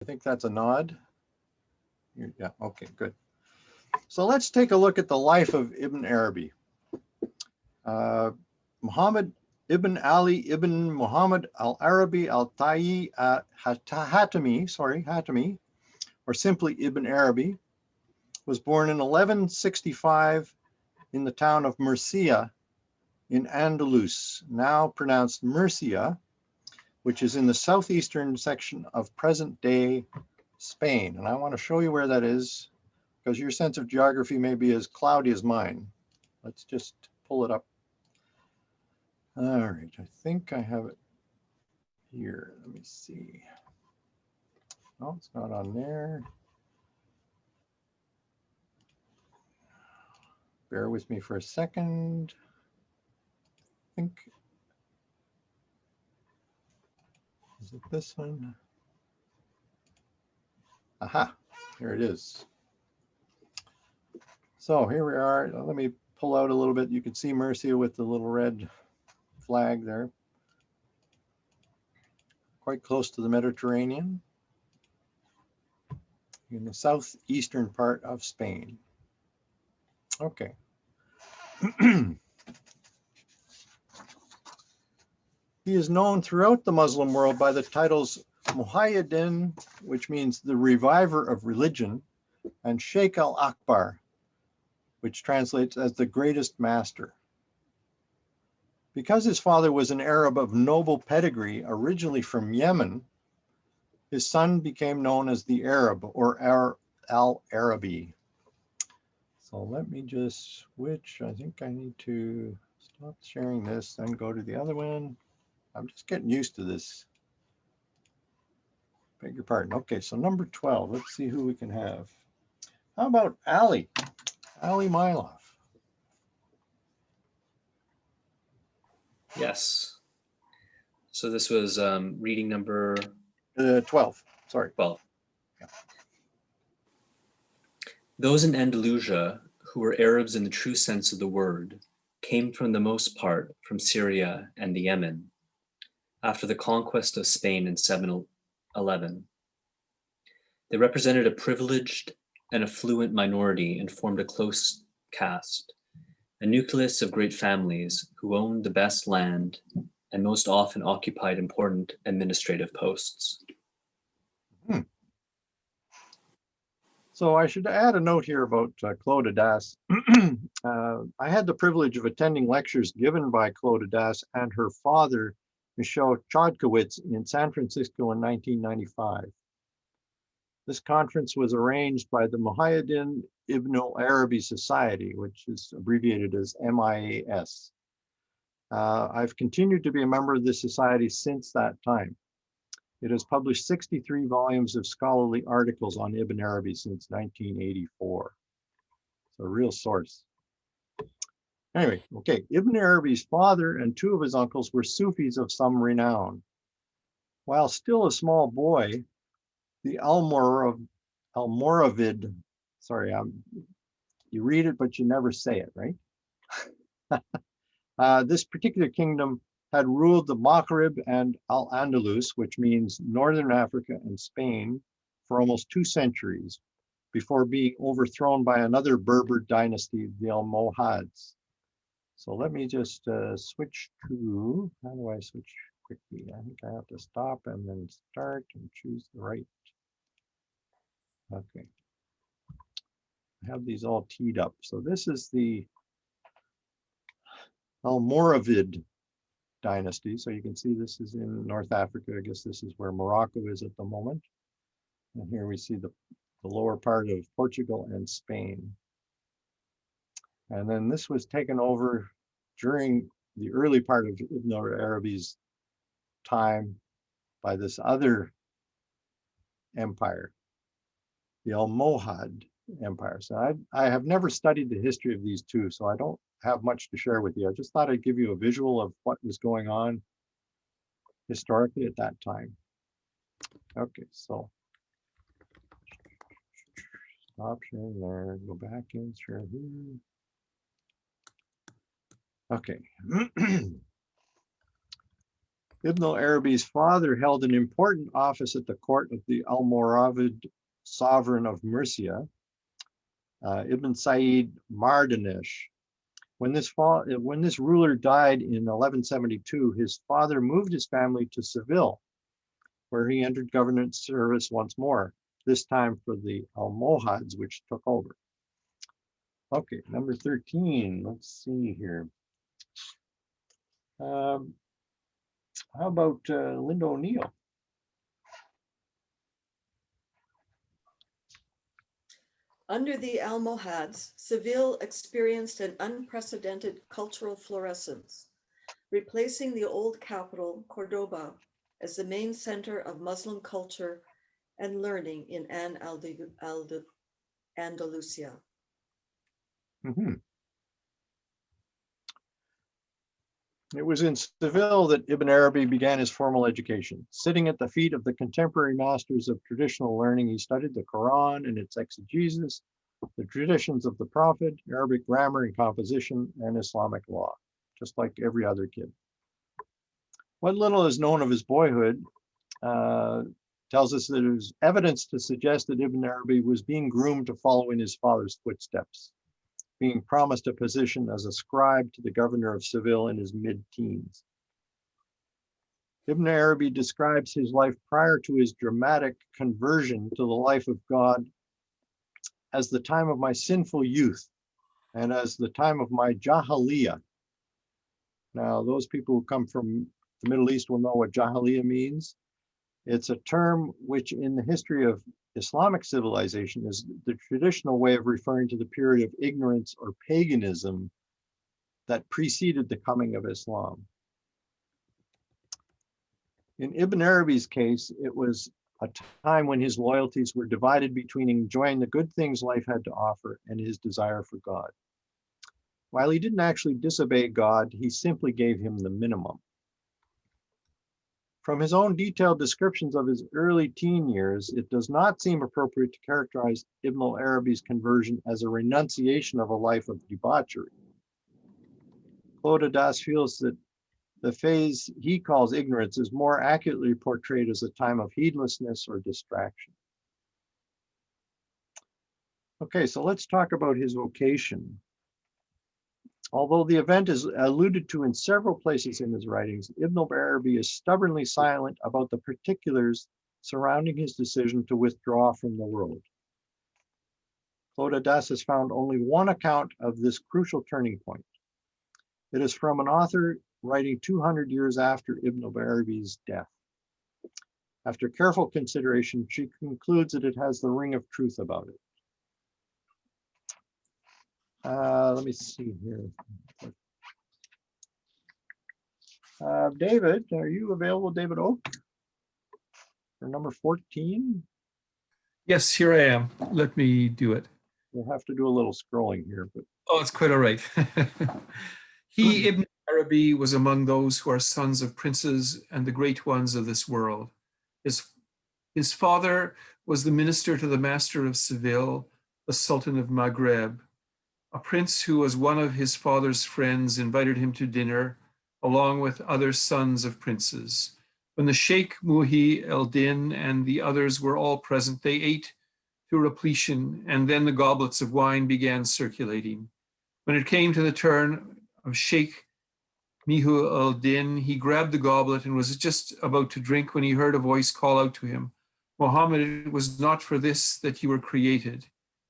I think that's a nod. Yeah, okay, good. So let's take a look at the life of Ibn Arabi. Uh, Muhammad Ibn Ali Ibn Muhammad al-Arabi al-Tayyi Hatimi, or simply Ibn Arabi, was born in 1165 in the town of Murcia in Andalus, now pronounced Murcia, which is in the southeastern section of present-day Spain. And I want to show you where that is, because your sense of geography may be as cloudy as mine. Let's just pull it up. All right, I think I have it here. Let me see. No, it's not on there. Bear with me for a second. I think, is it this one? Aha, here it is. So here we are. Let me pull out a little bit. You can see Murcia with the little red flag there. Quite close to the Mediterranean, in the southeastern part of Spain. Okay. He is known throughout the Muslim world by the titles Muhyiddin, which means the reviver of religion, and Sheikh al-Akbar, which translates as the greatest master. Because his father was an Arab of noble pedigree, originally from Yemen, his son became known as the Arab, or al-Arabi. So let me just switch. I think I need to stop sharing this and go to the other one. I'm just getting used to this. Beg your pardon. Okay, so number 12. Let's see who we can have. How about Ali? Ali Milov. Yes. So this was reading number 12. Sorry. 12. Yeah. Those in Andalusia who were Arabs in the true sense of the word came from the most part from Syria and the Yemen after the conquest of Spain in 711. They represented a privileged and affluent minority and formed a close caste, a nucleus of great families who owned the best land and most often occupied important administrative posts. So I should add a note here about Claude Adas. I had the privilege of attending lectures given by Claude Adas and her father, Michel Chodkowitz, in San Francisco in 1995. This conference was arranged by the Muhyiddin Ibn Arabi Society, which is abbreviated as MIAS. I've continued to be a member of this society since that time. It has published 63 volumes of scholarly articles on Ibn Arabi since 1984. It's a real source. Anyway, okay, Ibn Arabi's father and two of his uncles were Sufis of some renown. While still a small boy, the Almoravid, sorry, you read it, but you never say it, right? This particular kingdom had ruled the Maghrib and Al-Andalus, which means Northern Africa and Spain, for almost 2 centuries before being overthrown by another Berber dynasty, the Almohads. So let me just switch to, how do I switch quickly? I think I have to stop and then start and choose the right. Okay. I have these all teed up. So this is the Almoravid dynasty. So you can see this is in North Africa. I guess this is where Morocco is at the moment. And here we see the lower part of Portugal and Spain. And then this was taken over during the early part of Ibn Arabi's time by this other empire, the Almohad Empire. So I have never studied the history of these two, so I don't have much to share with you. I just thought I'd give you a visual of what was going on historically at that time. Okay, so stop sharing there, go back in, share here. Okay. Ibn al-Arabi's father held an important office at the court of the Almoravid sovereign of Murcia, Ibn Said Mardanish. When this ruler died in 1172, his father moved his family to Seville, where he entered government service once more, this time for the Almohads, which took over. Okay, number 13, let's see here. How about Linda O'Neill? Under the Almohads, Seville experienced an unprecedented cultural florescence, replacing the old capital, Cordoba, as the main center of Muslim culture and learning in Andalusia. It was in Seville that Ibn Arabi began his formal education. Sitting at the feet of the contemporary masters of traditional learning, he studied the Quran and its exegesis, the traditions of the Prophet, Arabic grammar and composition, and Islamic law, just like every other kid. What little is known of his boyhood tells us that there's evidence to suggest that Ibn Arabi was being groomed to follow in his father's footsteps, being promised a position as a scribe to the governor of Seville in his mid-teens. Ibn Arabi describes his life prior to his dramatic conversion to the life of God as the time of my sinful youth and as the time of my jahiliyyah. Now, those people who come from the Middle East will know what jahiliyyah means. It's a term which in the history of Islamic civilization is the traditional way of referring to the period of ignorance or paganism that preceded the coming of Islam. In Ibn Arabi's case, it was a time when his loyalties were divided between enjoying the good things life had to offer and his desire for God. While he didn't actually disobey God, he simply gave him the minimum. From his own detailed descriptions of his early teen years, it does not seem appropriate to characterize Ibn al-Arabi's conversion as a renunciation of a life of debauchery. Claude Das feels that the phase he calls ignorance is more accurately portrayed as a time of heedlessness or distraction. Okay, so let's talk about his vocation. Although the event is alluded to in several places in his writings, Ibn al-Arabi is stubbornly silent about the particulars surrounding his decision to withdraw from the world. Claude Das has found only one account of this crucial turning point. It is from an author writing 200 years after Ibn al-Arabi's death. After careful consideration, she concludes that it has the ring of truth about it. Let me see here. David, are you available, David Oak, for number 14? Yes, here I am. Let me do it. We'll have to do a little scrolling here, but Oh, it's quite all right. He, Ibn Arabi, was among those who are sons of princes and the great ones of this world. His father was the minister to the master of Seville, the Sultan of Maghreb. A prince who was one of his father's friends invited him to dinner, along with other sons of princes. When the Sheikh Muhi el-Din and the others were all present, they ate to repletion, and then the goblets of wine began circulating. When it came to the turn of Sheikh Mihu al-Din, he grabbed the goblet and was just about to drink when he heard a voice call out to him, "Muhammad, it was not for this that you were created."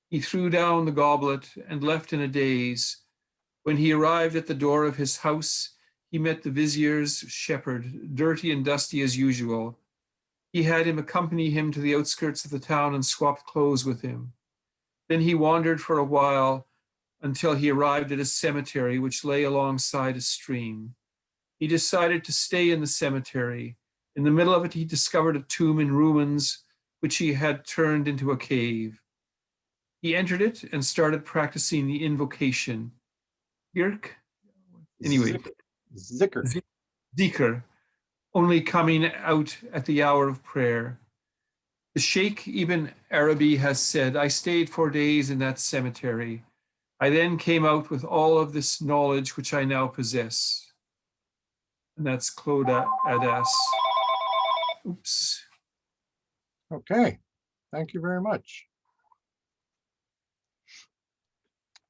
He threw down the goblet and left in a daze. When he arrived at the door of his house, he met the vizier's shepherd, dirty and dusty as usual. He had him accompany him to the outskirts of the town and swapped clothes with him. Then he wandered for a while until he arrived at a cemetery which lay alongside a stream. He decided to stay in the cemetery. In the middle of it, he discovered a tomb in ruins which he had turned into a cave. He entered it and started practicing the invocation. Anyway, Zikr, only coming out at the hour of prayer. The Sheikh Ibn Arabi has said, "I stayed 4 days in that cemetery. I then came out with all of this knowledge which I now possess." And that's Claude Adas. Oops. Okay, thank you very much.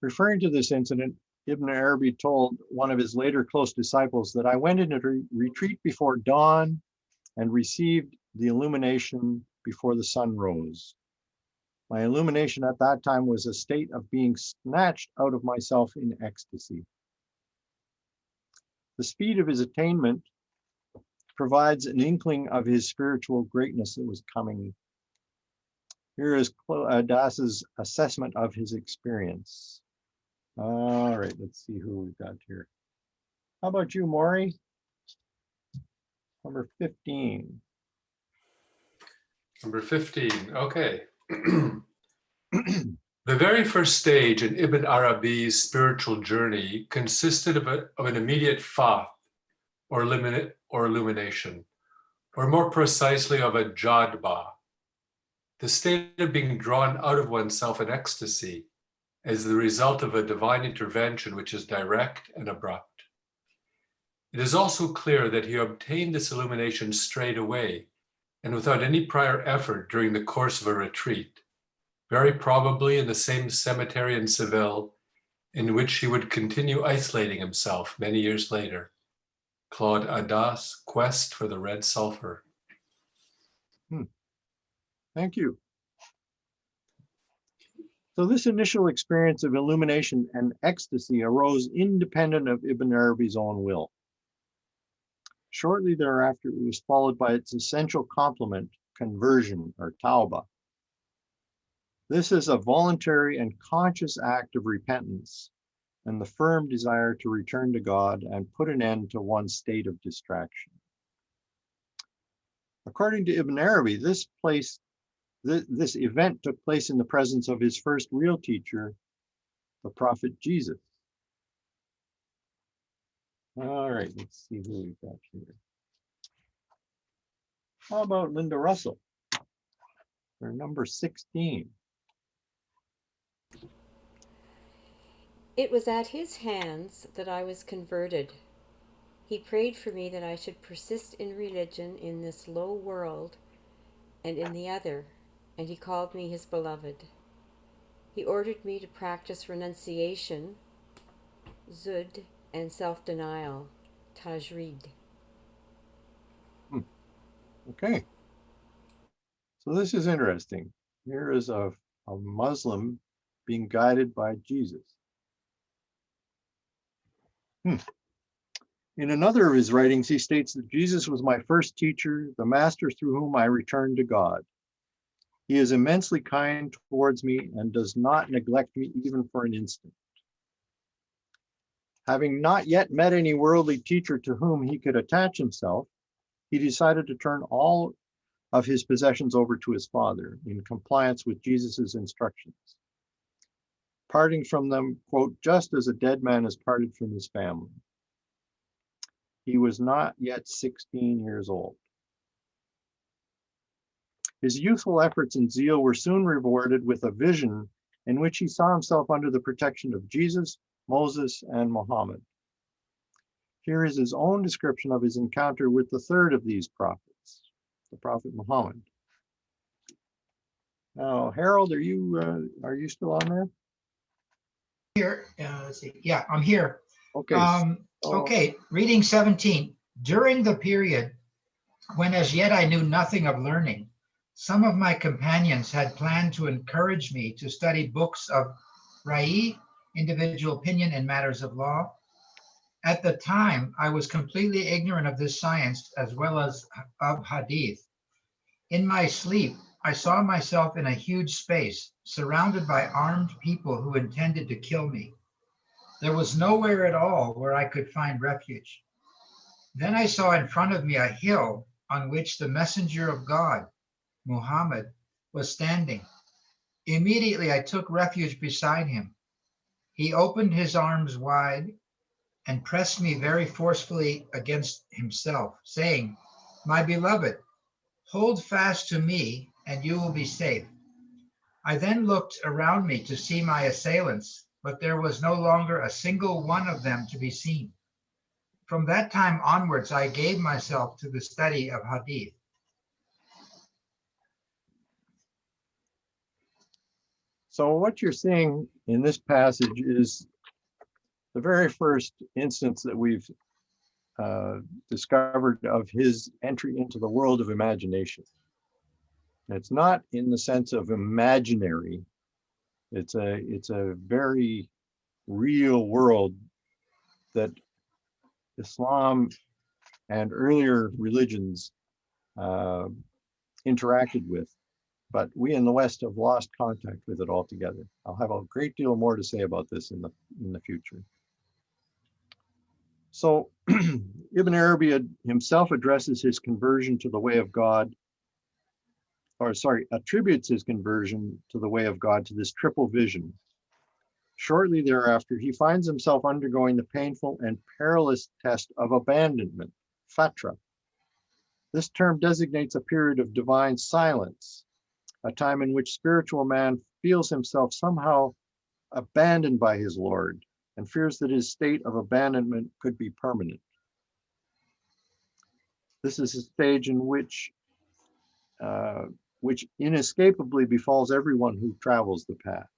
Referring to this incident, Ibn Arabi told one of his later close disciples that I went into retreat before dawn and received the illumination before the sun rose. My illumination at that time was a state of being snatched out of myself in ecstasy. The speed of his attainment provides an inkling of his spiritual greatness that was coming. Here is Das's assessment of his experience. All right, let's see who we've got here. How about you, Maury? Number 15. Number 15, okay. The very first stage in Ibn Arabi's spiritual journey consisted of an immediate fath, or illumination, or more precisely of a jadba, the state of being drawn out of oneself in ecstasy as the result of a divine intervention which is direct and abrupt. It is also clear that he obtained this illumination straight away and without any prior effort during the course of a retreat, very probably in the same cemetery in Seville in which he would continue isolating himself many years later. Claude Adas, Quest for the Red Sulphur. Thank you. So this initial experience of illumination and ecstasy arose independent of Ibn Arabi's own will. Shortly thereafter, it was followed by its essential complement, conversion or tauba. This is a voluntary and conscious act of repentance and the firm desire to return to God and put an end to one's state of distraction. According to Ibn Arabi, this event took place in the presence of his first real teacher, the Prophet Jesus. All right, let's see who we've got here. How about Linda Russell for number 16? It was at his hands that I was converted. He prayed for me that I should persist in religion in this low world and in the other, and he called me his beloved. He ordered me to practice renunciation, zud, and self-denial, tajrid. Okay. So this is interesting. Here is a Muslim being guided by Jesus. In another of his writings, he states that Jesus was my first teacher, the master through whom I returned to God. He is immensely kind towards me and does not neglect me even for an instant. Having not yet met any worldly teacher to whom he could attach himself, he decided to turn all of his possessions over to his father in compliance with Jesus's instructions, parting from them, quote, just as a dead man is parted from his family. He was not yet 16 years old. His youthful efforts and zeal were soon rewarded with a vision in which he saw himself under the protection of Jesus, Moses, and Muhammad. Here is his own description of his encounter with the third of these prophets, the Prophet Muhammad. Now, Harold, are you still on there? Here, let's see. Yeah, I'm here. Okay. Okay, reading 17. During the period when as yet I knew nothing of learning, some of my companions had planned to encourage me to study books of Ra'i, individual opinion in matters of law. At the time, I was completely ignorant of this science as well as of hadith. In my sleep, I saw myself in a huge space, surrounded by armed people who intended to kill me. There was nowhere at all where I could find refuge. Then I saw in front of me a hill on which the messenger of God, Muhammad, was standing. Immediately I took refuge beside him. He opened his arms wide and pressed me very forcefully against himself, saying, "My beloved, hold fast to me and you will be safe." I then looked around me to see my assailants, but there was no longer a single one of them to be seen. From that time onwards, I gave myself to the study of hadith. So what you're seeing in this passage is the very first instance that we've discovered of his entry into the world of imagination. It's not in the sense of imaginary. It's a very real world that Islam and earlier religions interacted with, but we in the West have lost contact with it altogether. I'll have a great deal more to say about this in the future. So Ibn Arabi himself addresses his conversion to the way of God, attributes his conversion to the way of God to this triple vision. Shortly thereafter, he finds himself undergoing the painful and perilous test of abandonment, fatra. This term designates a period of divine silence, a time in which spiritual man feels himself somehow abandoned by his Lord and fears that his state of abandonment could be permanent. This is a stage in which inescapably befalls everyone who travels the path.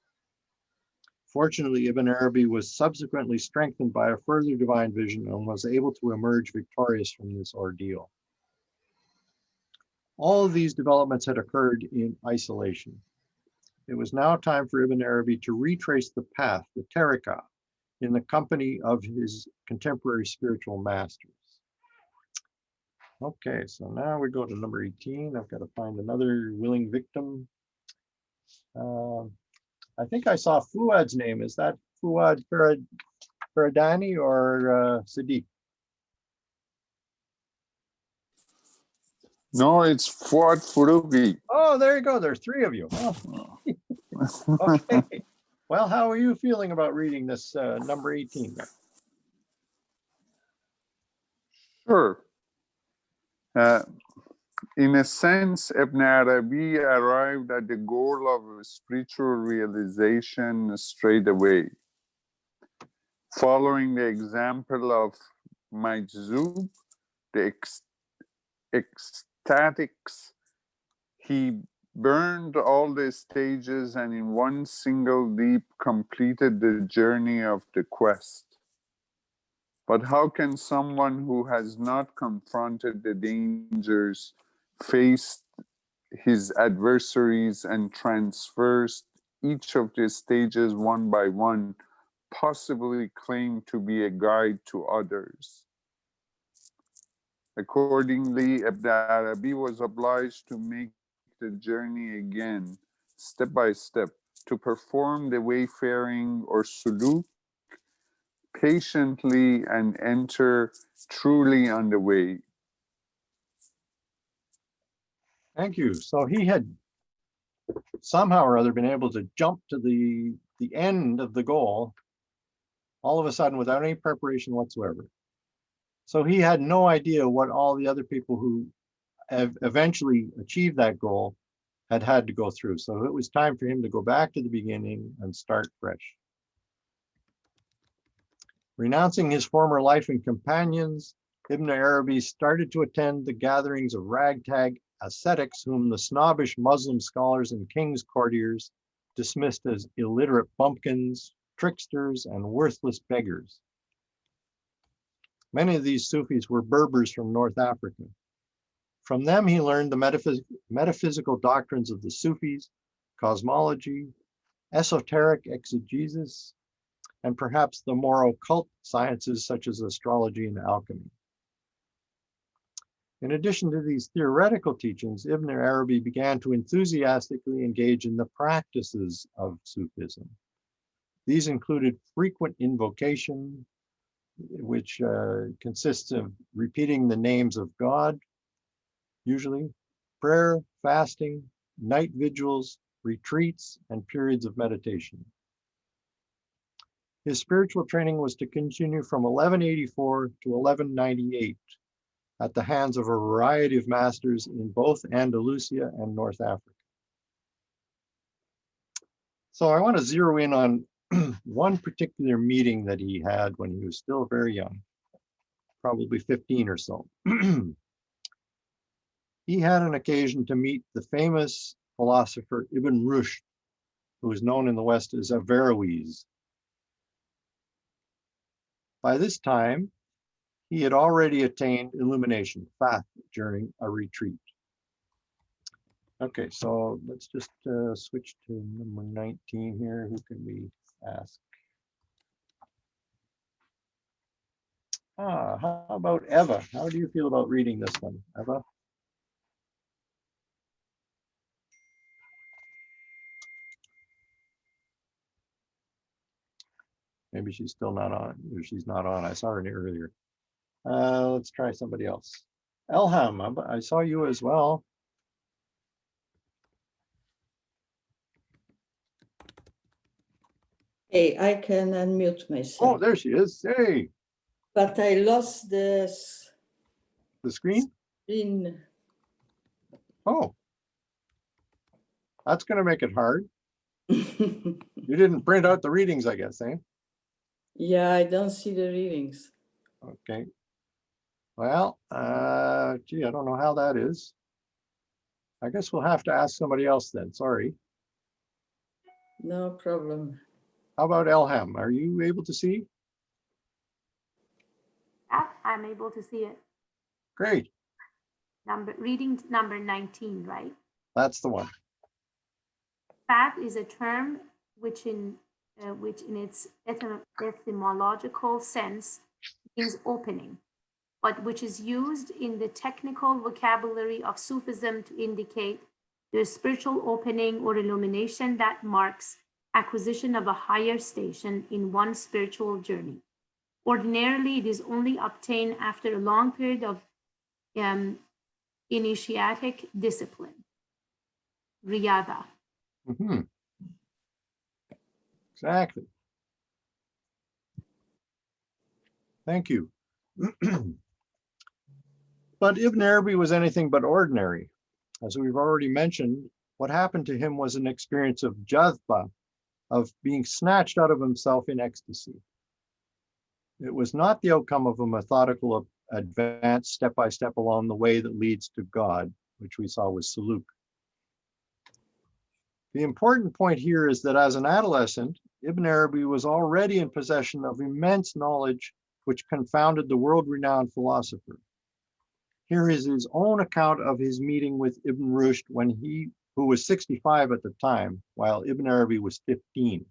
Fortunately, Ibn Arabi was subsequently strengthened by a further divine vision and was able to emerge victorious from this ordeal. All of these developments had occurred in isolation. It was now time for Ibn Arabi to retrace the path, the tariqah, in the company of his contemporary spiritual masters. Okay, so now we go to number 18. I've got to find another willing victim. I think I saw Fuad's name. Is that Fuad Faradani or Sadiq? No, it's Fuad Furugi. Oh, there you go. There's three of you. Oh. Okay. Well, how are you feeling about reading this number 18? Sure. In a sense, Ibn Arabi arrived at the goal of spiritual realization straight away. Following the example of Majzub, the ecstatics, he burned all the stages and in one single leap completed the journey of the quest. But how can someone who has not confronted the dangers, faced his adversaries, and traversed each of the stages one by one, possibly claim to be a guide to others? Accordingly, Ibn Arabi was obliged to make the journey again, step by step, to perform the wayfaring or suluk patiently and enter truly on the way. Thank you. So he had somehow or other been able to jump to the end of the goal all of a sudden without any preparation whatsoever. So he had no idea what all the other people who have eventually achieved that goal had to go through. So it was time for him to go back to the beginning and start fresh. Renouncing his former life and companions, Ibn Arabi started to attend the gatherings of ragtag ascetics whom the snobbish Muslim scholars and king's courtiers dismissed as illiterate bumpkins, tricksters, and worthless beggars. Many of these Sufis were Berbers from North Africa. From them, he learned the metaphysical doctrines of the Sufis, cosmology, esoteric exegesis, and perhaps the more occult sciences such as astrology and alchemy. In addition to these theoretical teachings, Ibn Arabi began to enthusiastically engage in the practices of Sufism. These included frequent invocation, which consists of repeating the names of God, usually, prayer, fasting, night vigils, retreats, and periods of meditation. His spiritual training was to continue from 1184 to 1198 at the hands of a variety of masters in both Andalusia and North Africa. So I want to zero in on one particular meeting that he had when he was still very young. probably 15 or so. He had an occasion to meet the famous philosopher Ibn Rushd, who is known in the West as Averroes. By this time, he had already attained illumination, fath, during a retreat. Okay, so let's just switch to number 19 here. Who can we ask? How about Eva? How do you feel about reading this one, Eva? Maybe she's still not on, or she's not on. I saw her earlier. Let's try somebody else. Elham, I saw you as well. Hey, I can unmute myself. Oh, there she is. Hey, But I lost the the screen. screen. Oh, that's going to make it hard. You didn't print out the readings, I guess, eh? Yeah, I don't see the readings. Okay. Well, gee, I don't know how that is. I guess we'll have to ask somebody else then. Sorry. No problem. How about Elham? Are you able to see? Yeah, I'm able to see it. Great. Reading number 19, right? That's the one. Fath is a term which in its etymological sense means opening, but which is used in the technical vocabulary of Sufism to indicate the spiritual opening or illumination that marks acquisition of a higher station in one's spiritual journey. Ordinarily, it is only obtained after a long period of initiatic discipline, riyada. Mm-hmm. Exactly. Thank you. But Ibn Arabi was anything but ordinary. As we've already mentioned, what happened to him was an experience of jazba, of being snatched out of himself in ecstasy. It was not the outcome of a methodical advance step by step along the way that leads to God, which we saw with Suluk. The important point here is that as an adolescent, Ibn Arabi was already in possession of immense knowledge which confounded the world-renowned philosopher. Here is his own account of his meeting with Ibn Rushd who was 65 at the time, while Ibn Arabi was 15.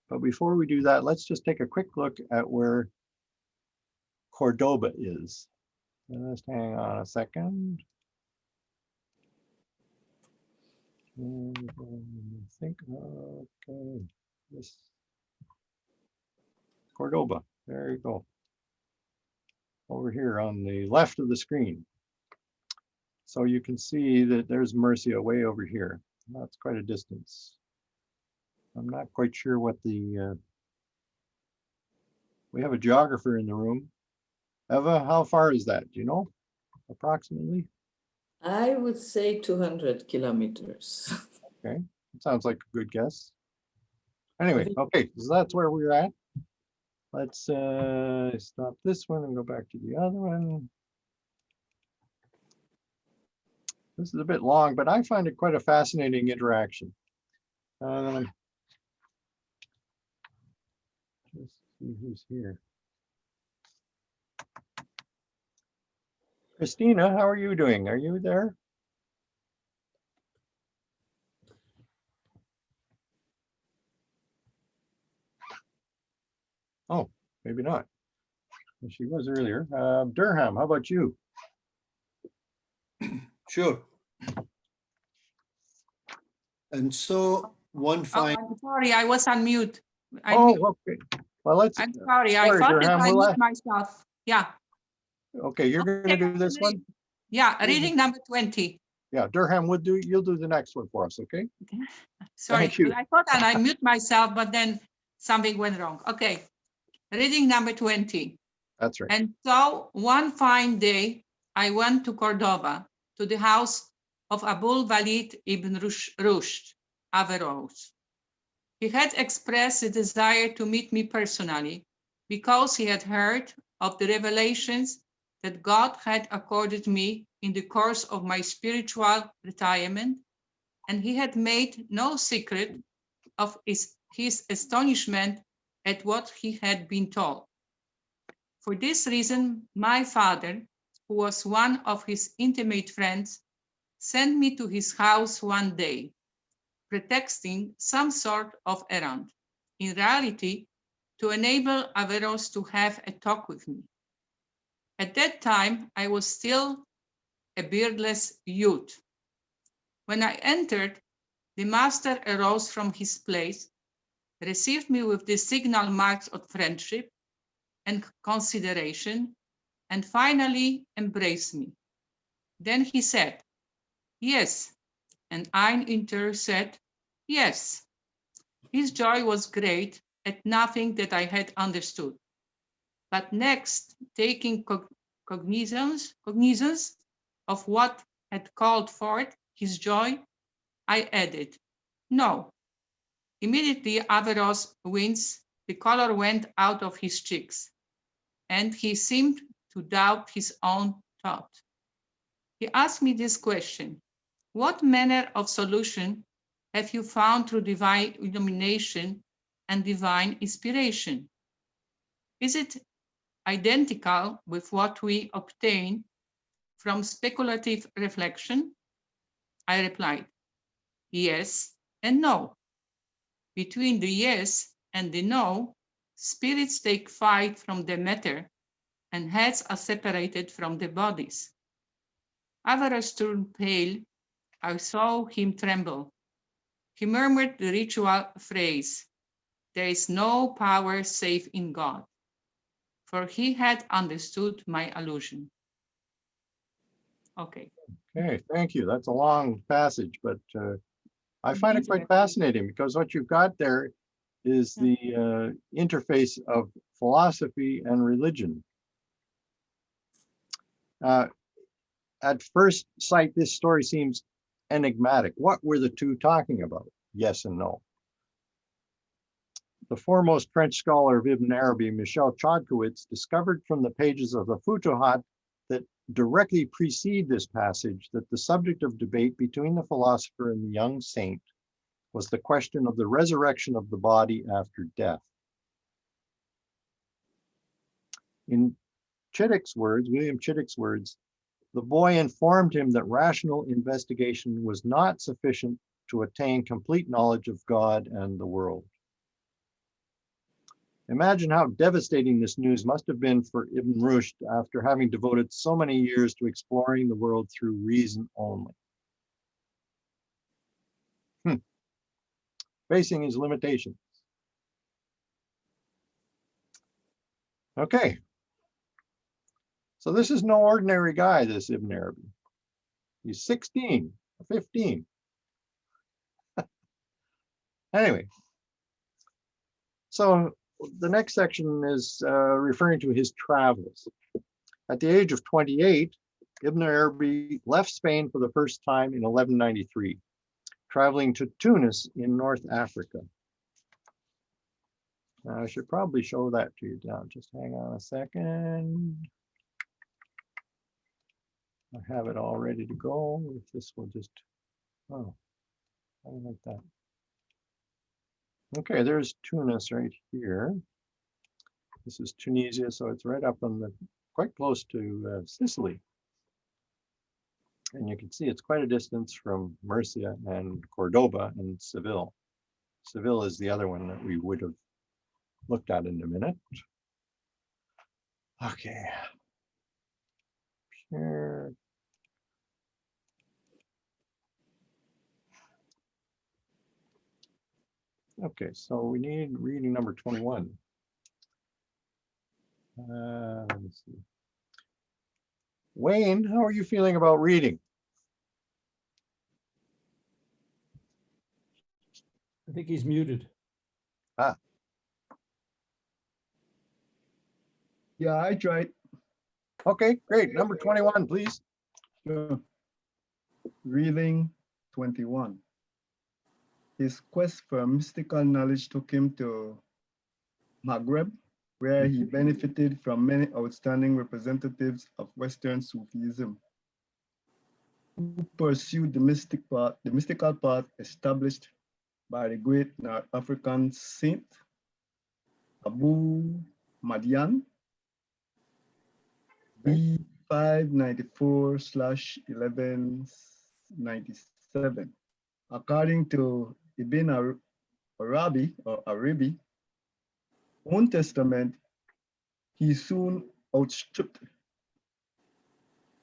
But before we do that, let's just take a quick look at where Cordoba is. Just hang on a second. Okay, this Cordoba, there you go. Over here on the left of the screen. So you can see that there's Murcia way over here. That's quite a distance. I'm not quite sure what we have a geographer in the room. Eva, how far is that? Do you know, approximately? I would say 200 kilometers. Okay, that sounds like a good guess. Anyway, okay, so that's where we're at. Let's stop this one and go back to the other one. This is a bit long, but I find it quite a fascinating interaction. Just see who's here. Christina, how are you doing? Are you there? Oh, maybe not. She was earlier. Durham, how about you? Sure. And so one Oh, fine, I'm sorry, I was on mute. Okay. Well, let's. I'm sorry, I sorry, thought that Durham, I we'll mute myself. Yeah, okay, you're going to do this one? yeah, reading number 20. Yeah, Durham, you'll do the next one for us, okay? Sorry, Thank you. I thought that I mute myself, but then something went wrong. Okay, reading number 20. That's right. And so one fine day, I went to Cordoba, to the house of Abul Walid ibn Rushd, Averroes. He had expressed a desire to meet me personally because he had heard of the revelations that God had accorded me in the course of my spiritual retirement, and he had made no secret of his astonishment at what he had been told. For this reason, my father, who was one of his intimate friends, sent me to his house one day, pretexting some sort of errand, in reality, to enable Averroes to have a talk with me. At that time, I was still a beardless youth. When I entered, the master arose from his place, received me with the signal marks of friendship and consideration, and finally embraced me. Then he said, "Yes," and I in turn said, "Yes." His joy was great at nothing that I had understood. But next, taking cognizance of what had called forth his joy, I added, "No." Immediately Averroes winced, the color went out of his cheeks, and he seemed to doubt his own thought. He asked me this question: "What manner of solution have you found through divine illumination and divine inspiration? Is it identical with what we obtain from speculative reflection?" I replied, "Yes and no. Between the yes and the no, spirits take flight from the matter and heads are separated from the bodies." Averroes turned pale. I saw him tremble. He murmured the ritual phrase, "There is no power save in God," for he had understood my allusion. Okay. Okay, thank you. That's a long passage, but I find it quite fascinating because what you've got there is the interface of philosophy and religion. At first sight, this story seems enigmatic. What were the two talking about? Yes and no. The foremost French scholar of Ibn Arabi, Michel Chodkowitz, discovered from the pages of the Futuhat that directly precede this passage that the subject of debate between the philosopher and the young saint was the question of the resurrection of the body after death. In William Chittick's words, the boy informed him that rational investigation was not sufficient to attain complete knowledge of God and the world. Imagine how devastating this news must have been for Ibn Rushd after having devoted so many years to exploring the world through reason only. Facing his limitations. Okay. So this is no ordinary guy, this Ibn Arabi. He's 16 or 15. Anyway, so the next section is referring to his travels. At the age of 28, Ibn Arabi left Spain for the first time in 1193, traveling to Tunis in North Africa. I should probably show that to you now. Just hang on a second. I have it all ready to go. If this will just, oh, I like that. Okay, there's Tunis right here. This is Tunisia, so it's right up on the, quite close to Sicily. And you can see it's quite a distance from Murcia and Cordoba and Seville. Seville is the other one that we would have looked at in a minute. Okay. Here. Okay, so we need reading number 21. Let me see. Wayne, how are you feeling about reading? I think he's muted. Ah. Yeah, I tried. Okay, great. Number 21, please. Sure. Reading 21. His quest for mystical knowledge took him to Maghreb, where he benefited from many outstanding representatives of Western Sufism who pursued the mystical path established by the great North African saint Abu Madian, B 594/1197. According to Ibn Arabi or Arabi, own testament, he soon outstripped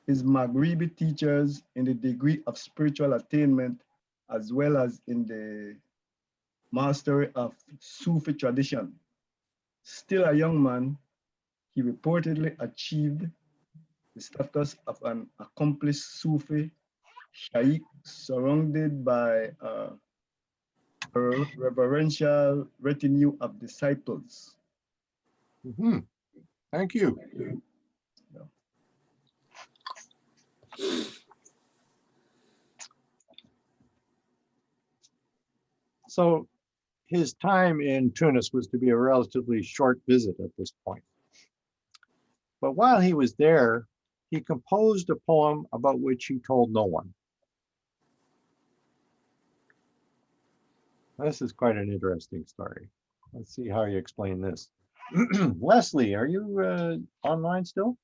his Maghribi teachers in the degree of spiritual attainment as well as in the mastery of Sufi tradition. Still a young man, he reportedly achieved the status of an accomplished Sufi Shaykh surrounded by a reverential retinue of disciples. Thank you. So his time in Tunis was to be a relatively short visit at this point. But while he was there, he composed a poem about which he told no one. This is quite an interesting story. Let's see how you explain this. Leslie, are you online still?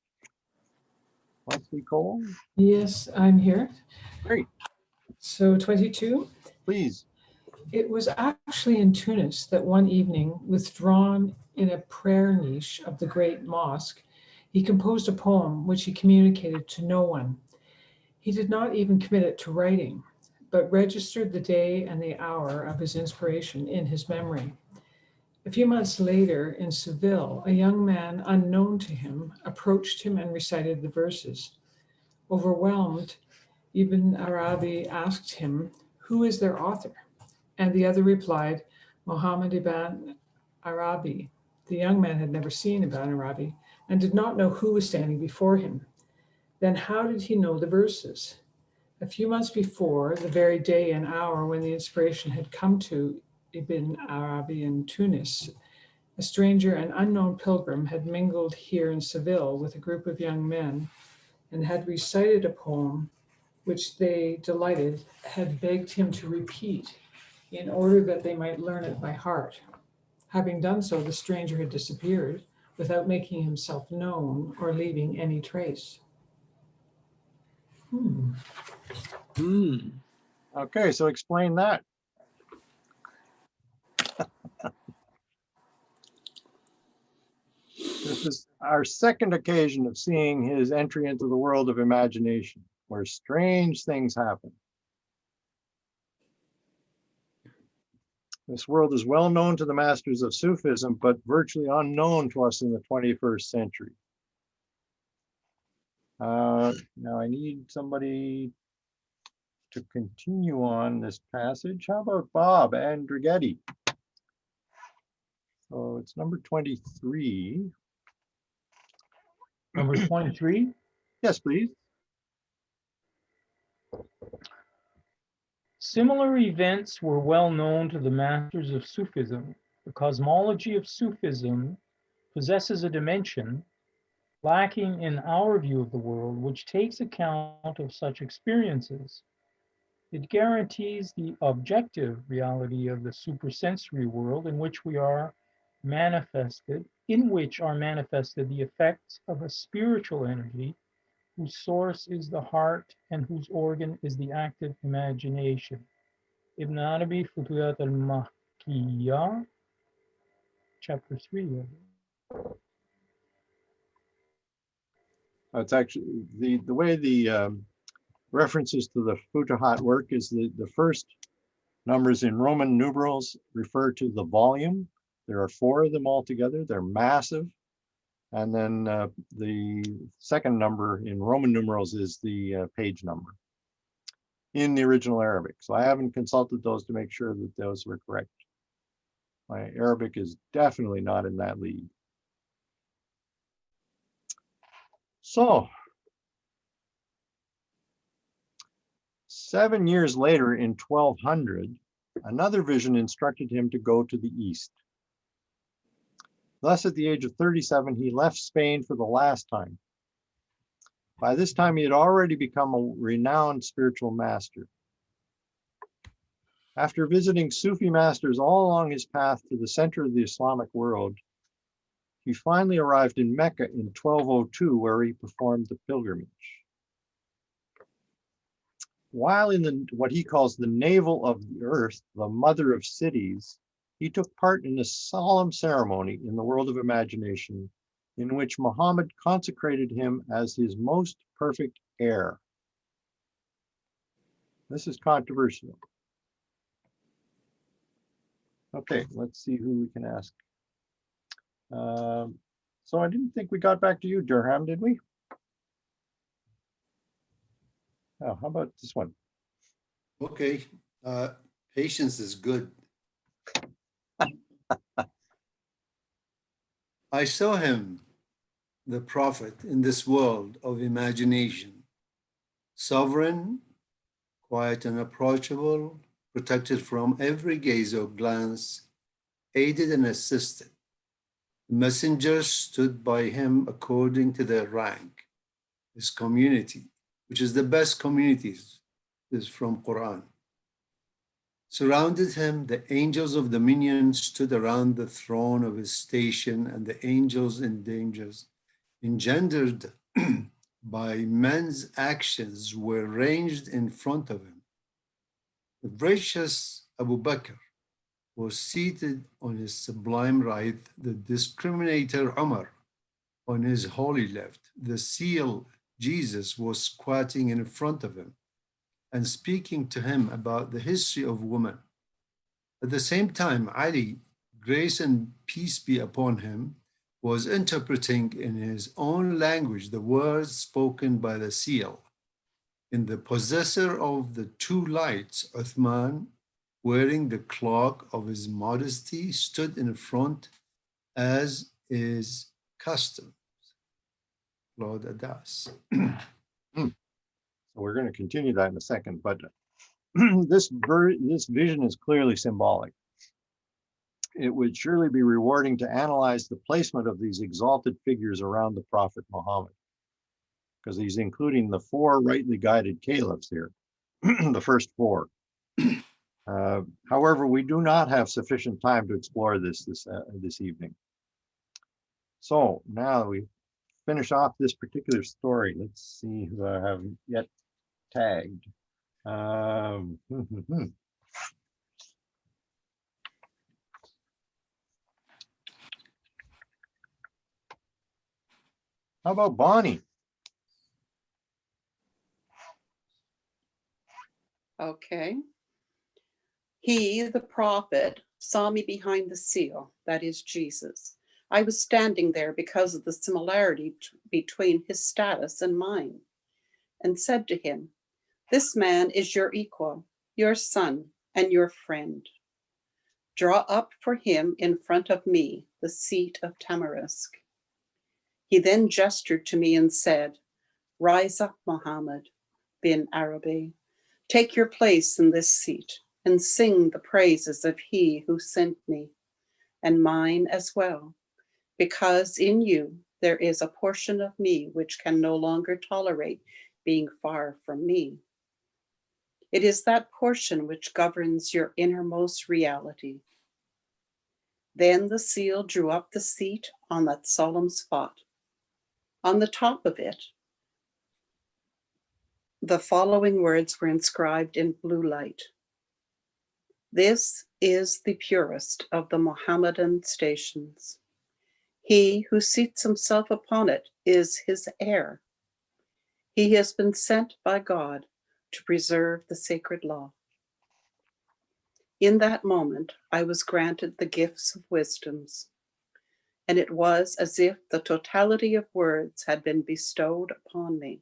Leslie Cole? Yes, I'm here. Great. So 22. Please. It was actually in Tunis that one evening, withdrawn in a prayer niche of the great mosque, he composed a poem which he communicated to no one. He did not even commit it to writing, but registered the day and the hour of his inspiration in his memory. A few months later in Seville, a young man unknown to him approached him and recited the verses. Overwhelmed, Ibn Arabi asked him, "Who is their author?" And the other replied, "Muhammad ibn Arabi." The young man had never seen Ibn Arabi and did not know who was standing before him. Then how did he know the verses? A few months before, the very day and hour when the inspiration had come to Ibn Arabi in Tunis, a stranger and unknown pilgrim had mingled here in Seville with a group of young men and had recited a poem which they, delighted, had begged him to repeat in order that they might learn it by heart. Having done so, the stranger had disappeared without making himself known or leaving any trace. Okay, so explain that. This is our second occasion of seeing his entry into the world of imagination, where strange things happen. This world is well known to the masters of Sufism, but virtually unknown to us in the 21st century. Now I need somebody to continue on this passage. How about Bob Andrighetti? So it's number 23. Number 23. Yes, please. Similar events were well known to the masters of Sufism. The cosmology of Sufism possesses a dimension lacking in our view of the world, which takes account of such experiences. It guarantees the objective reality of the supersensory world in which are manifested the effects of a spiritual energy whose source is the heart and whose organ is the active imagination. Ibn Arabi, Futuyat al-Mahkiyya, chapter 3. It's actually the way the references to the Futuhat work is the first numbers in Roman numerals refer to the volume. There are 4 of them altogether. They're massive. And then the second number in Roman numerals is the page number in the original Arabic. So I haven't consulted those to make sure that those were correct. My Arabic is definitely not in that league. So 7 years later in 1200, another vision instructed him to go to the east. Thus, at the age of 37, he left Spain for the last time. By this time, he had already become a renowned spiritual master. After visiting Sufi masters all along his path to the center of the Islamic world, he finally arrived in Mecca in 1202, where he performed the pilgrimage. While in what he calls the navel of the earth, the mother of cities, he took part in a solemn ceremony in the world of imagination in which Muhammad consecrated him as his most perfect heir. This is controversial. Okay, let's see who we can ask. So I didn't think we got back to you, Durham, did we? Oh, how about this one? Okay, patience is good. I saw him, the prophet, in this world of imagination, sovereign, quiet and approachable, protected from every gaze or glance, aided and assisted. The messengers stood by him according to their rank. His community, which is the best communities, is from Quran. Surrounded him, the angels of dominion stood around the throne of his station, and the angels in dangers engendered by men's actions were ranged in front of him. The gracious Abu Bakr was seated on his sublime right, the discriminator Umar on his holy left. The seal Jesus was squatting in front of him and speaking to him about the history of woman. At the same time, Ali, grace and peace be upon him, was interpreting in his own language the words spoken by the seal. In the possessor of the two lights, Uthman, wearing the cloak of his modesty, stood in front as is custom. Lord Adas. So we're going to continue that in a second, but this vision is clearly symbolic. It would surely be rewarding to analyze the placement of these exalted figures around the Prophet Muhammad, because he's including the four rightly guided caliphs here, the first four. However, we do not have sufficient time to explore this evening. So now we finish off this particular story. Let's see who I haven't yet tagged. How about Bonnie? Okay. He, the prophet, saw me behind the seal, that is Jesus. I was standing there because of the similarity between his status and mine, and said to him, "This man is your equal, your son, and your friend. Draw up for him in front of me the seat of tamarisk." He then gestured to me and said, "Rise up, Muhammad bin Arabi. Take your place in this seat and sing the praises of he who sent me, and mine as well, because in you there is a portion of me which can no longer tolerate being far from me. It is that portion which governs your innermost reality." Then the seal drew up the seat on that solemn spot. On the top of it, the following words were inscribed in blue light: "This is the purest of the Mohammedan stations. He who seats himself upon it is his heir. He has been sent by God to preserve the sacred law." In that moment, I was granted the gifts of wisdoms, and it was as if the totality of words had been bestowed upon me.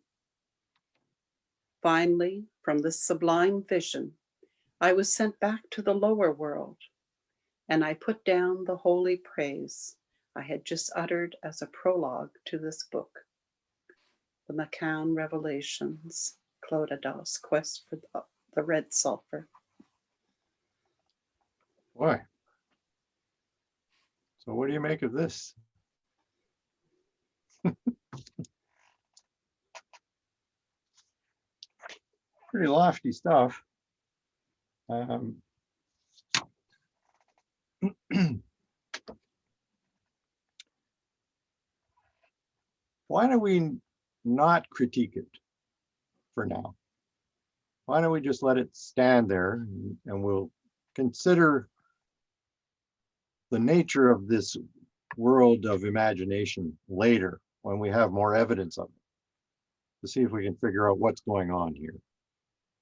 Finally, from this sublime vision, I was sent back to the lower world, and I put down the holy praise I had just uttered as a prologue to this book, The McCown Revelations, Claude Adas, Quest for the Red Sulphur. Boy. So what do you make of this? Pretty lofty stuff. Why don't we not critique it for now? Why don't we just let it stand there, and we'll consider the nature of this world of imagination later when we have more evidence of it, to see if we can figure out what's going on here.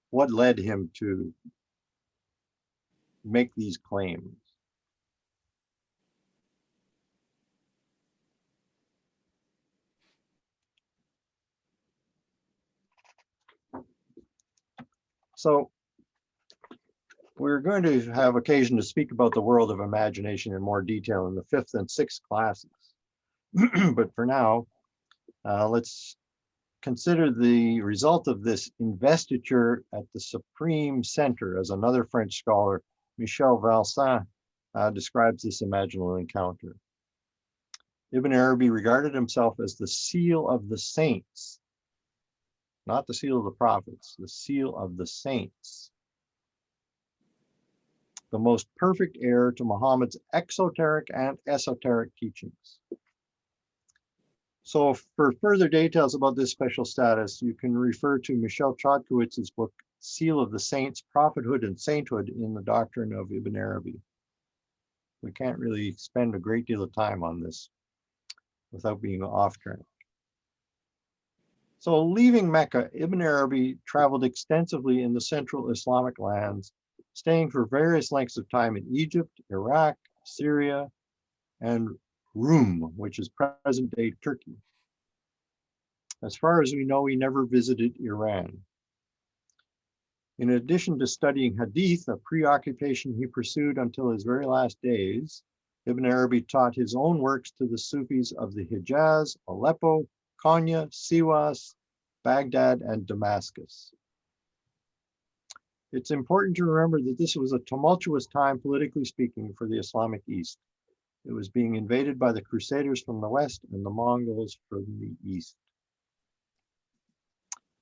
What led him to make these claims? So we're going to have occasion to speak about the world of imagination in more detail in the 5th and 6th classes. But for now, let's consider the result of this investiture at the Supreme Center, as another French scholar, Michel Valsin, describes this imaginal encounter. Ibn Arabi regarded himself as the seal of the saints, not the seal of the prophets, the seal of the saints, the most perfect heir to Muhammad's exoteric and esoteric teachings. So for further details about this special status, you can refer to Michel Chodkowitz's book, Seal of the Saints, Prophethood and Sainthood in the Doctrine of Ibn Arabi. We can't really spend a great deal of time on this without being off track. So leaving Mecca, Ibn Arabi traveled extensively in the central Islamic lands, staying for various lengths of time in Egypt, Iraq, Syria, and Rum, which is present-day Turkey. As far as we know, he never visited Iran. In addition to studying Hadith, a preoccupation he pursued until his very last days, Ibn Arabi taught his own works to the Sufis of the Hijaz, Aleppo, Konya, Siwas, Baghdad, and Damascus. It's important to remember that this was a tumultuous time, politically speaking, for the Islamic East. It was being invaded by the Crusaders from the west and the Mongols from the east.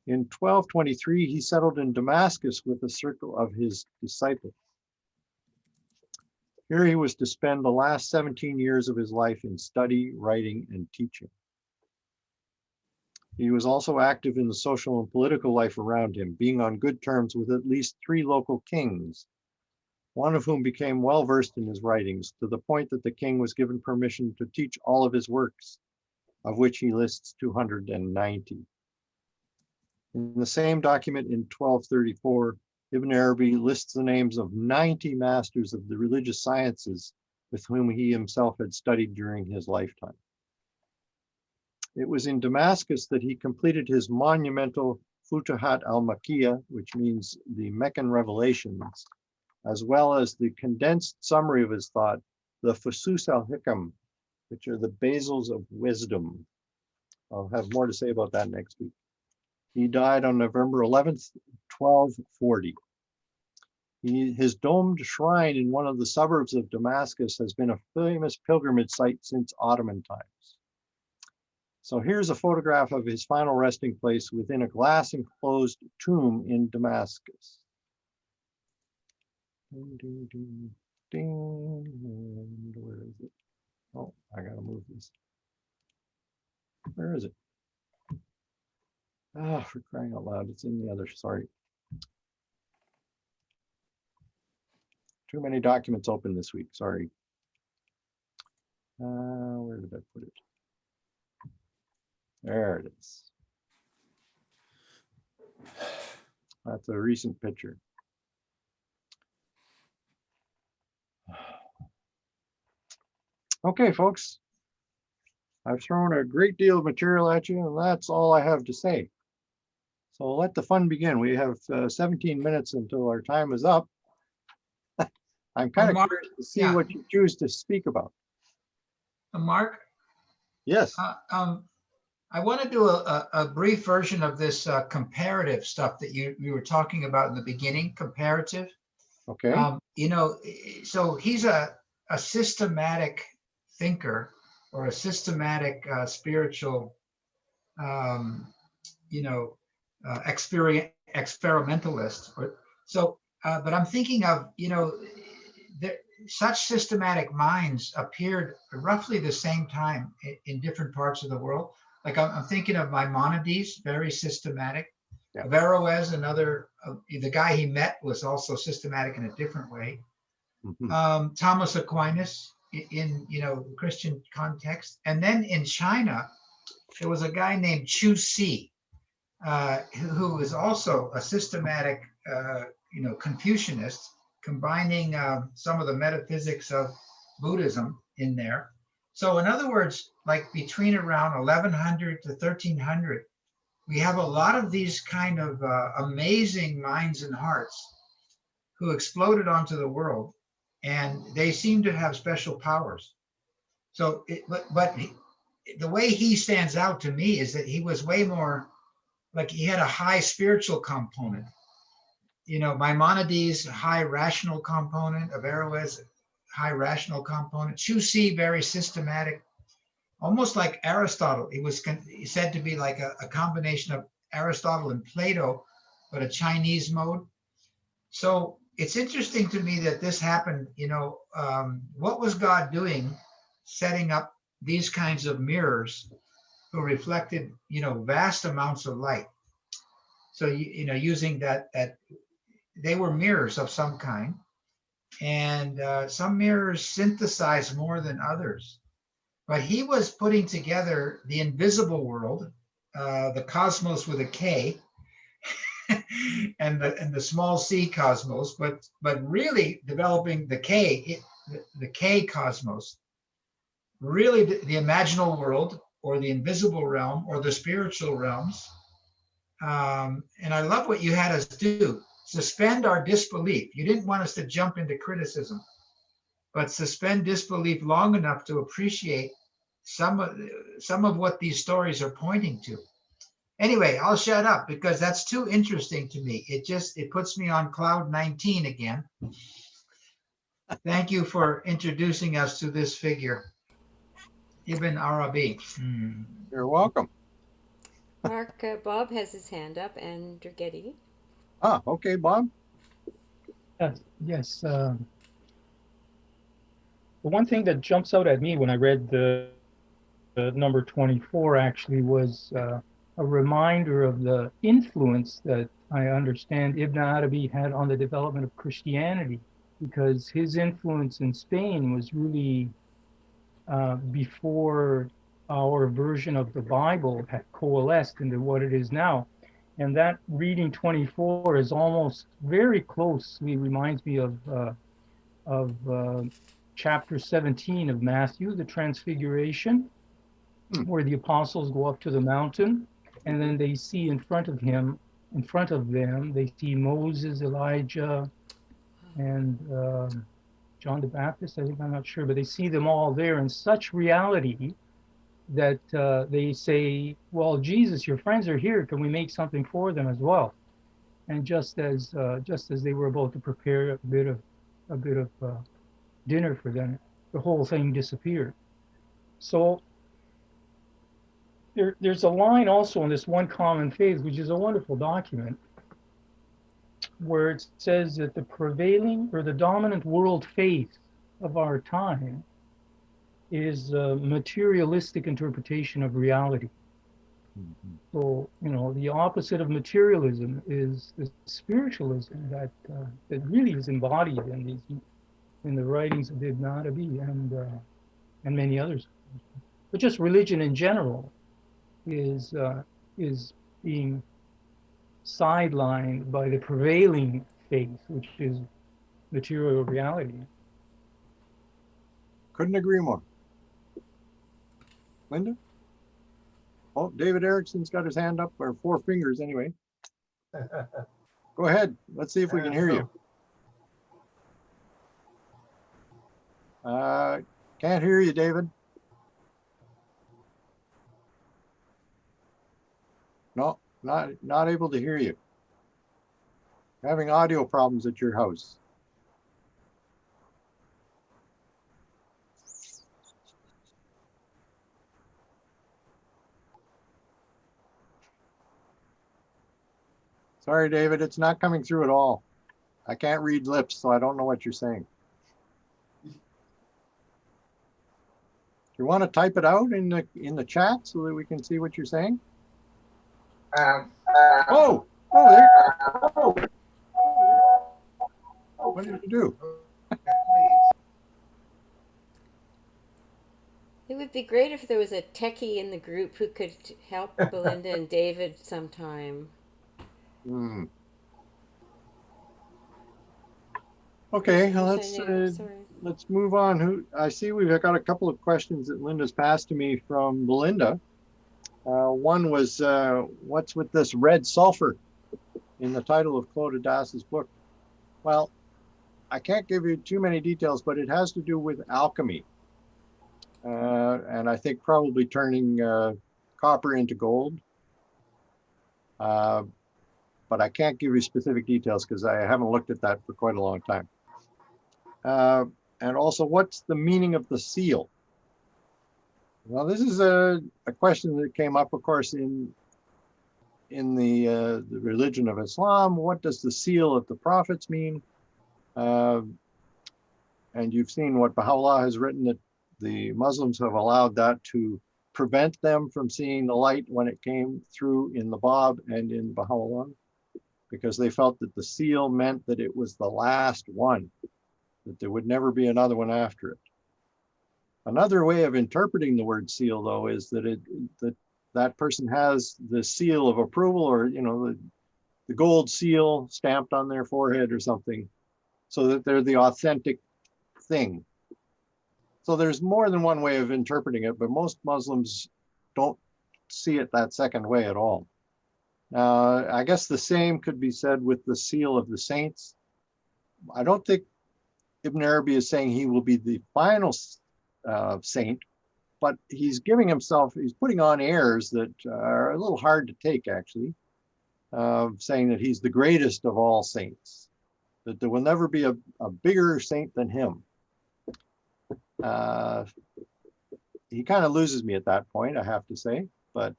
In 1223, he settled in Damascus with a circle of his disciples. Here he was to spend the last 17 years of his life in study, writing, and teaching. He was also active in the social and political life around him, being on good terms with at least 3 local kings, one of whom became well versed in his writings, to the point that the king was given permission to teach all of his works, of which he lists 290. In the same document in 1234, Ibn Arabi lists the names of 90 masters of the religious sciences with whom he himself had studied during his lifetime. It was in Damascus that he completed his monumental Futuhat al-Makkiyah, which means the Meccan revelations, as well as the condensed summary of his thought, the Fusus al-Hikam, which are the basils of wisdom. I'll have more to say about that next week. He died on November 11th, 1240. His domed shrine in one of the suburbs of Damascus has been a famous pilgrimage site since Ottoman times. So here's a photograph of his final resting place within a glass enclosed tomb in Damascus. Ding, ding, ding, ding. And where is it? Oh, I gotta move this. Where is it? Ah, for crying out loud, it's in the other, sorry. Too many documents open this week, sorry. Where did I put it? There it is. That's a recent picture. Okay, folks. I've thrown a great deal of material at you, and that's all I have to say. So let the fun begin. We have 17 minutes until our time is up. I'm kind of curious to see what you choose to speak about. Mark? Yes. I want to do a brief version of this comparative stuff that you were talking about in the beginning, comparative. Okay. You know, so he's a systematic thinker or a systematic spiritual, you know, experimentalist. But I'm thinking of, you know, such systematic minds appeared roughly the same time in different parts of the world. Like I'm thinking of Maimonides, very systematic. Yeah. Averroes, another, the guy he met was also systematic in a different way. Thomas Aquinas in, you know, Christian context. And then in China, there was a guy named Chu Si, who is also a systematic, you know, Confucianist, combining some of the metaphysics of Buddhism in there. So in other words, like between around 1100 to 1300, we have a lot of these kind of amazing minds and hearts who exploded onto the world, and they seem to have special powers. So, the way he stands out to me is that he was way more like he had a high spiritual component. You know, Maimonides, high rational component, Averroes, high rational component, Chu Si, very systematic, almost like Aristotle. He was said to be like a combination of Aristotle and Plato, but a Chinese mode. So it's interesting to me that this happened. You know, what was God doing setting up these kinds of mirrors who reflected, you know, vast amounts of light? So, you know, using that they were mirrors of some kind, and some mirrors synthesize more than others. But he was putting together the invisible world, the cosmos with a K, and the small c cosmos, but really developing the K cosmos, really the imaginal world or the invisible realm or the spiritual realms. And I love what you had us do. Suspend our disbelief. You didn't want us to jump into criticism, but suspend disbelief long enough to appreciate some of what these stories are pointing to. Anyway, I'll shut up because that's too interesting to me. It puts me on cloud 19 again. Thank you for introducing us to this figure, Ibn Arabi. You're welcome. Mark, Bob has his hand up, and Draghetti. Okay, Bob. Yes. The one thing that jumps out at me when I read the number 24 actually was a reminder of the influence that I understand Ibn Arabi had on the development of Christianity, because his influence in Spain was really before our version of the Bible had coalesced into what it is now. And that reading 24 is almost very closely reminds me of chapter 17 of Matthew, the Transfiguration, where the apostles go up to the mountain, and then they see in front of them, they see Moses, Elijah, and John the Baptist, I think, I'm not sure, but they see them all there in such reality that they say, well, Jesus, your friends are here. Can we make something for them as well? And just as they were about to prepare a bit of dinner for them, the whole thing disappeared. So there's a line also in this One Common Faith, which is a wonderful document, where it says that the prevailing or the dominant world faith of our time is a materialistic interpretation of reality. So, you know, the opposite of materialism is the spiritualism that really is embodied in the writings of Ibn Arabi and many others. But just religion in general is being sidelined by the prevailing faith, which is material reality. Couldn't agree more. Linda? Oh, David Erickson's got his hand up, or 4 fingers anyway. Go ahead. Let's see if we can hear you. Can't hear you, David. No, not able to hear you. Having audio problems at your house. Sorry, David, it's not coming through at all. I can't read lips, so I don't know what you're saying. You want to type it out in the chat so that we can see what you're saying? Oh, there. What did you do? It would be great if there was a techie in the group who could help Belinda and David sometime. Okay, Sorry. let's move on. I see we've got a couple of questions that Linda's passed to me from Belinda. One was, what's with this red sulfur in the title of Claude Das's book? Well, I can't give you too many details, but it has to do with alchemy. And I think probably turning copper into gold. But I can't give you specific details because I haven't looked at that for quite a long time. And also, what's the meaning of the seal? Well, this is a question that came up, of course, in the religion of Islam. What does the seal of the prophets mean? And you've seen what Baha'u'llah has written, that the Muslims have allowed that to prevent them from seeing the light when it came through in the Bab and in Baha'u'llah, because they felt that the seal meant that it was the last one, that there would never be another one after it. Another way of interpreting the word seal, though, is that that person has the seal of approval, or the gold seal stamped on their forehead or something, so that they're the authentic thing. So there's more than one way of interpreting it, but most Muslims don't see it that second way at all. I guess the same could be said with the seal of the saints. I don't think Ibn Arabi is saying he will be the final saint, but he's putting on airs that are a little hard to take, actually, saying that he's the greatest of all saints, that there will never be a bigger saint than him. He kind of loses me at that point, I have to say, but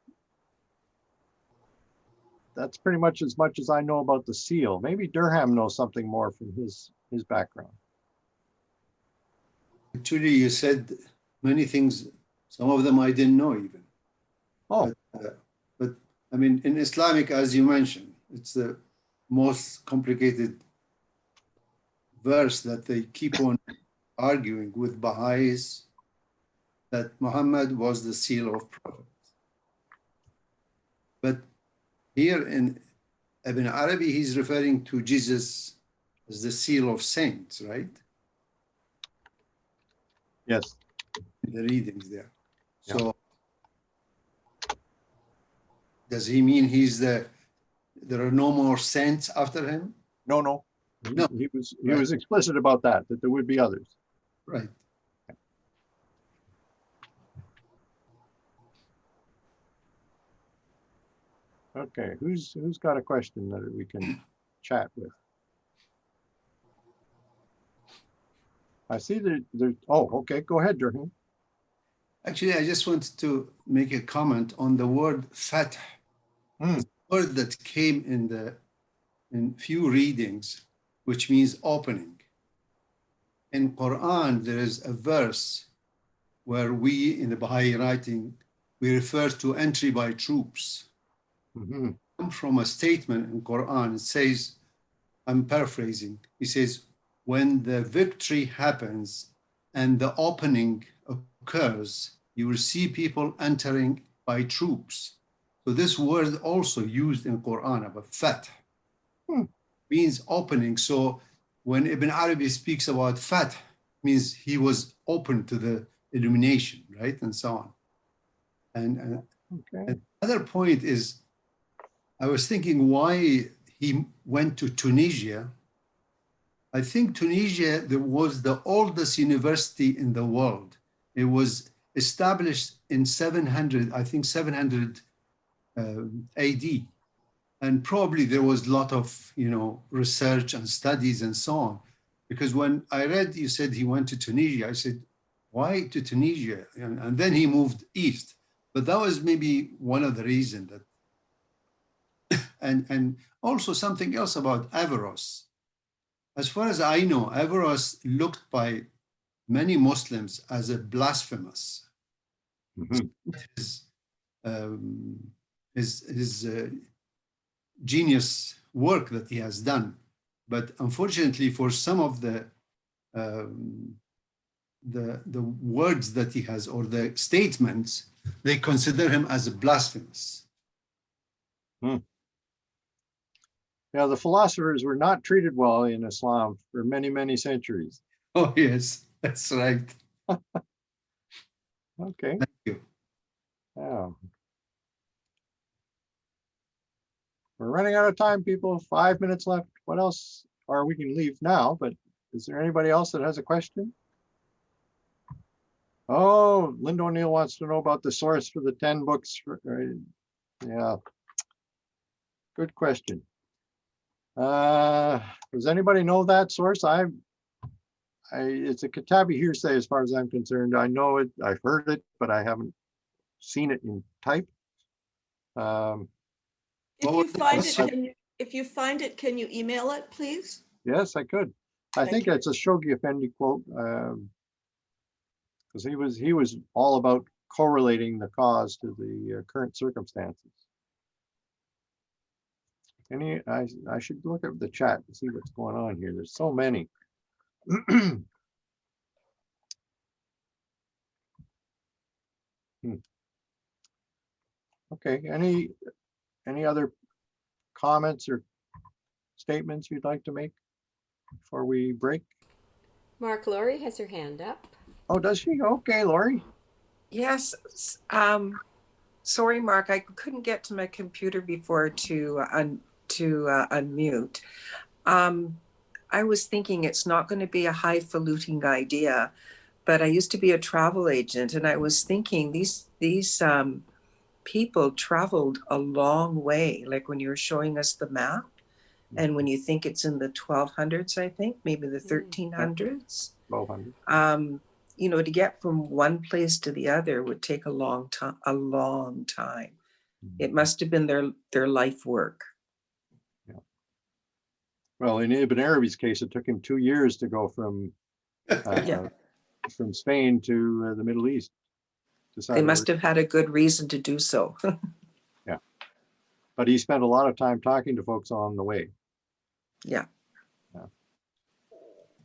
that's pretty much as I know about the seal. Maybe Durham knows something more from his background. Actually, you said many things. Some of them I didn't know even. Oh. But I mean, in Islamic, as you mentioned, it's the most complicated verse that they keep on arguing with Baha'is, that Muhammad was the seal of prophets. But here in Ibn Arabi, he's referring to Jesus as the seal of saints, right? Yes. The readings there. Yeah. So does he mean there are no more saints after him? No. He was explicit about that there would be others. Right. Okay, who's got a question that we can chat with? I see that okay, go ahead, Durham. Actually, I just wanted to make a comment on the word fath. The word that came in few readings, which means opening. In Quran, there is a verse where we, in the Baha'i writing, we refer to entry by troops. From a statement in Quran, it says, I'm paraphrasing, he says, when the victory happens and the opening occurs, you will see people entering by troops. So this word also used in Quran about fath, means opening. So when Ibn Arabi speaks about fath, means he was open to the illumination, right? And so on. And another point is, I was thinking why he went to Tunisia. I think Tunisia was the oldest university in the world. It was established in 700 AD. And probably there was a lot of, research and studies and so on. Because when I read, you said he went to Tunisia, I said, why to Tunisia? And then he moved east. But that was maybe one of the reasons that And also something else about Averroes. As far as I know, Averroes looked by many Muslims as a blasphemous. His genius work that he has done, but unfortunately, for some of the words that he has or the statements, they consider him as a blasphemous. Yeah, the philosophers were not treated well in Islam for many, many centuries. Oh, yes, that's right. Okay. Thank you. Yeah. We're running out of time, people. 5 minutes left. What else? Or we can leave now, but is there anybody else that has a question? Oh, Linda O'Neill wants to know about the source for the 10 books. Yeah. Good question. Does anybody know that source? It's a Kitabi hearsay as far as I'm concerned. I know it, I've heard it, but I haven't seen it in type. If you find it, can you email it, please? Yes, I could. I think it's a Shoghi Effendi quote, because he was all about correlating the cause to the current circumstances. I should look at the chat and see what's going on here. There's so many. Okay, any other comments or statements you'd like to make before we break? Mark, Lori has her hand up. Oh, does she? Okay, Lori. Yes. Sorry, Mark, I couldn't get to my computer before to unmute. I was thinking it's not going to be a highfalutin idea, but I used to be a travel agent, and I was thinking these people traveled a long way. Like when you were showing us the map, and when you think it's in the 1200s, I think maybe the 1300s. 1200. You know, to get from one place to the other would take a long time. A long time. It must have been their life work. Yeah. Well, in Ibn Arabi's case, it took him 2 years to go from Spain to the Middle East. They must have had a good reason to do so. Yeah, but he spent a lot of time talking to folks on the way. Yeah.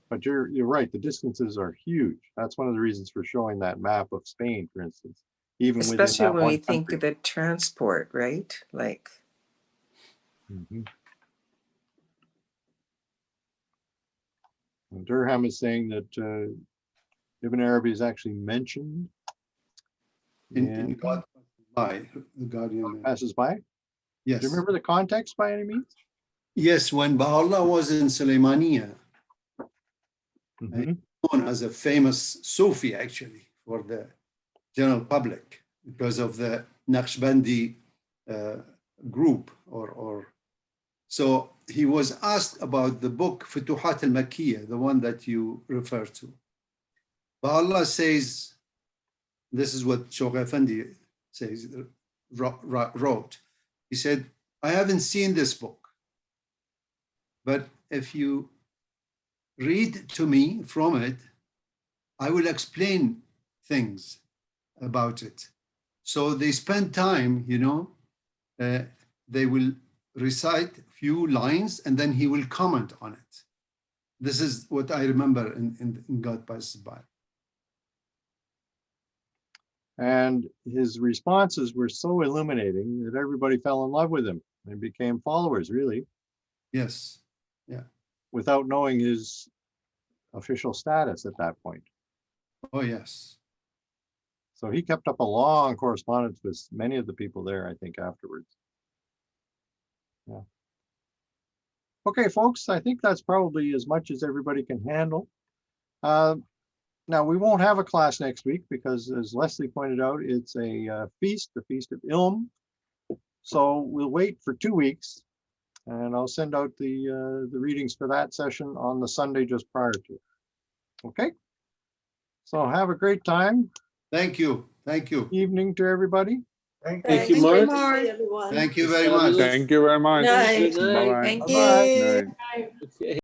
But you're right. The distances are huge. That's one of the reasons for showing that map of Spain, for instance. Even especially when we think country. of the transport, right? Like. Durham is saying that Ibn Arabi is actually mentioned in God by the Guardian passes by. Yes. Do you remember the context by any means? Yes, when Baha'u'llah was in Sulaymaniyah, known as a famous Sufi actually for the general public because of the Naqshbandi group or so he was asked about the book Futuhat al-Makkiyah, the one that you refer to. Baha'u'llah says, this is what Shoghi Effendi says, wrote. He said, I haven't seen this book, but if you read to me from it, I will explain things about it. So they spend time, you know, they will recite a few lines and then he will comment on it. This is what I remember in God Passes By. And his responses were so illuminating that everybody fell in love with him and became followers, really. Yes. Yeah. Without knowing his official status at that point. Oh, yes. So he kept up a long correspondence with many of the people there, I think, afterwards. Yeah. Okay, folks, I think that's probably as much as everybody can handle. Now, we won't have a class next week because, as Leslie pointed out, it's a feast, the Feast of Ilm. So we'll wait for 2 weeks, and I'll send out the readings for that session on the Sunday just prior to it. Okay? So have a great time. Thank you. Thank you. Evening to everybody. Thank Thanks. you, Great Mark. to see everyone. Thank you very much. Thank you very much. Night. Bye-bye. Thank Night. you. Okay.